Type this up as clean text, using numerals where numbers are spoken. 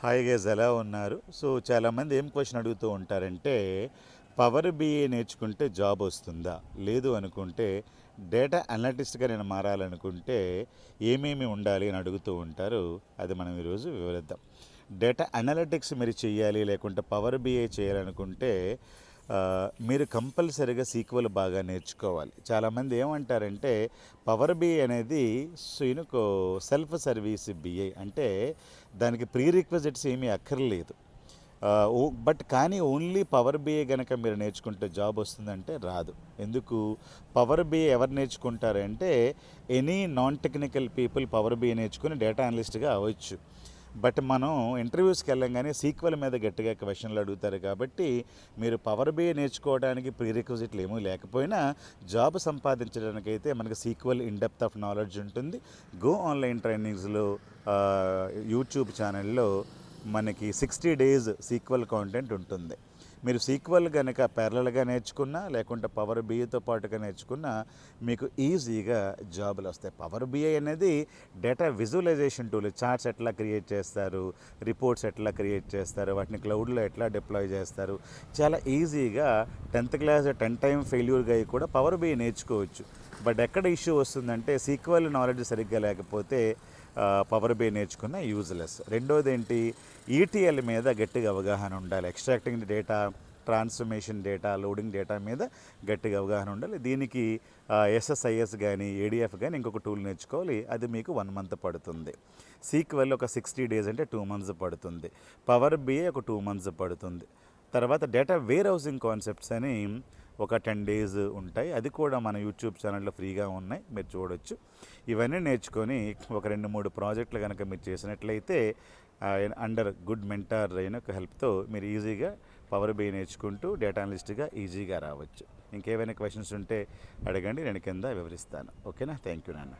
Hi guys, ఎలా ఉన్నారు? So చాలామంది ఏం క్వశ్చన్ అడుగుతూ ఉంటారంటే, పవర్ బిఏ నేర్చుకుంటే జాబ్ వస్తుందా? లేదు అనుకుంటే డేటా అనలిటిస్ట్గా నేను మారాలనుకుంటే ఏమేమి ఉండాలి అని అడుగుతూ ఉంటారు. అది మనం ఈరోజు వివరిద్దాం. డేటా అనలిటిక్స్ మీరు చేయాలి, లేకుంటే పవర్ బిఏ చేయాలనుకుంటే మీరు కంపల్సరీగా సీక్వెల్ బాగా నేర్చుకోవాలి. చాలామంది ఏమంటారంటే పవర్ బిఐ అనేది సెల్ఫ్ సర్వీస్ బిఐ అంటే దానికి ప్రీ రిక్వజిట్స్ ఏమీ అక్కర్లేదు. బట్ కానీ ఓన్లీ పవర్ బిఐ కనుక మీరు నేర్చుకుంటే జాబ్ వస్తుందంటే రాదు. ఎందుకు? పవర్ బిఐ ఎవరు నేర్చుకుంటారంటే any non technical people power BI నేర్చుకుని డేటా అనలిస్ట్గా అవ్వచ్చు. బట్ మనం ఇంటర్వ్యూస్కి వెళ్ళంగానే సీక్వెల్ మీద గట్టిగా క్వశ్చన్లు అడుగుతారు. కాబట్టి మీరు పవర్ బిఐ నేర్చుకోవడానికి ప్రీ రిక్వజిట్లు ఏమీ లేకపోయినా జాబ్ సంపాదించడానికైతే మనకి sequel in depth of knowledge ఉంటుంది. గో ఆన్లైన్ ట్రైనింగ్స్లో యూట్యూబ్ ఛానల్లో మనకి 60 డేస్ సీక్వెల్ కాంటెంట్ ఉంటుంది. మీరు సీక్వెల్ కనుక ప్యారలల్గా నేర్చుకున్నా, లేకుంటే పవర్ బిఐతో పాటుగా నేర్చుకున్నా మీకు ఈజీగా జాబులు వస్తాయి. పవర్ బిఐ అనేది డేటా విజువలైజేషన్ టూల్. చార్ట్స్ ఎట్లా క్రియేట్ చేస్తారు, రిపోర్ట్స్ ఎట్లా క్రియేట్ చేస్తారు, వాటిని క్లౌడ్లో ఎట్లా డిప్లాయ్ చేస్తారు, చాలా ఈజీగా 10th క్లాస్ 10 టైమ్ ఫెయిల్యూర్గా కూడా పవర్ బిఐ నేర్చుకోవచ్చు. బట్ ఎక్కడ ఇష్యూ వస్తుందంటే సీక్వెల్ నాలెడ్జ్ సరిగ్గా లేకపోతే పవర్ బిఐ నేర్చుకున్న యూజ్లెస్. రెండోది ఏంటి? ఈటీఎల్ మీద గట్టిగా అవగాహన ఉండాలి. Extracting data, transformation data, loading data మీద గట్టిగా అవగాహన ఉండాలి. దీనికి ఎస్ఎస్ఐఎస్ కానీ ఏడిఎఫ్ కానీ ఇంకొక టూల్ నేర్చుకోవాలి. అది మీకు 1 మంత్ పడుతుంది. సీక్వెల్ ఒక 60 డేస్ అంటే 2 మంత్స్ పడుతుంది. పవర్ బిఐ ఒక 2 మంత్స్ పడుతుంది. తర్వాత డేటా వేర్ హౌసింగ్ కాన్సెప్ట్స్ అని ఒక 10 డేస్ ఉంటాయి. అది కూడా మన యూట్యూబ్ ఛానల్లో ఫ్రీగా ఉన్నాయి, మీరు చూడొచ్చు. ఇవన్నీ నేర్చుకొని ఒక 2-3 ప్రాజెక్టులు కనుక మీరు చేసినట్లయితే అండర్ గుడ్ మెంటార్ అయిన హెల్ప్తో మీరు ఈజీగా పవర్ బిఐ నేర్చుకుంటూ డేటా అనలిస్ట్గా ఈజీగా రావచ్చు. ఇంకేమైనా క్వశ్చన్స్ ఉంటే అడగండి, నేను కింద వివరిస్తాను. ఓకేనా? థ్యాంక్ యూ నాన్న.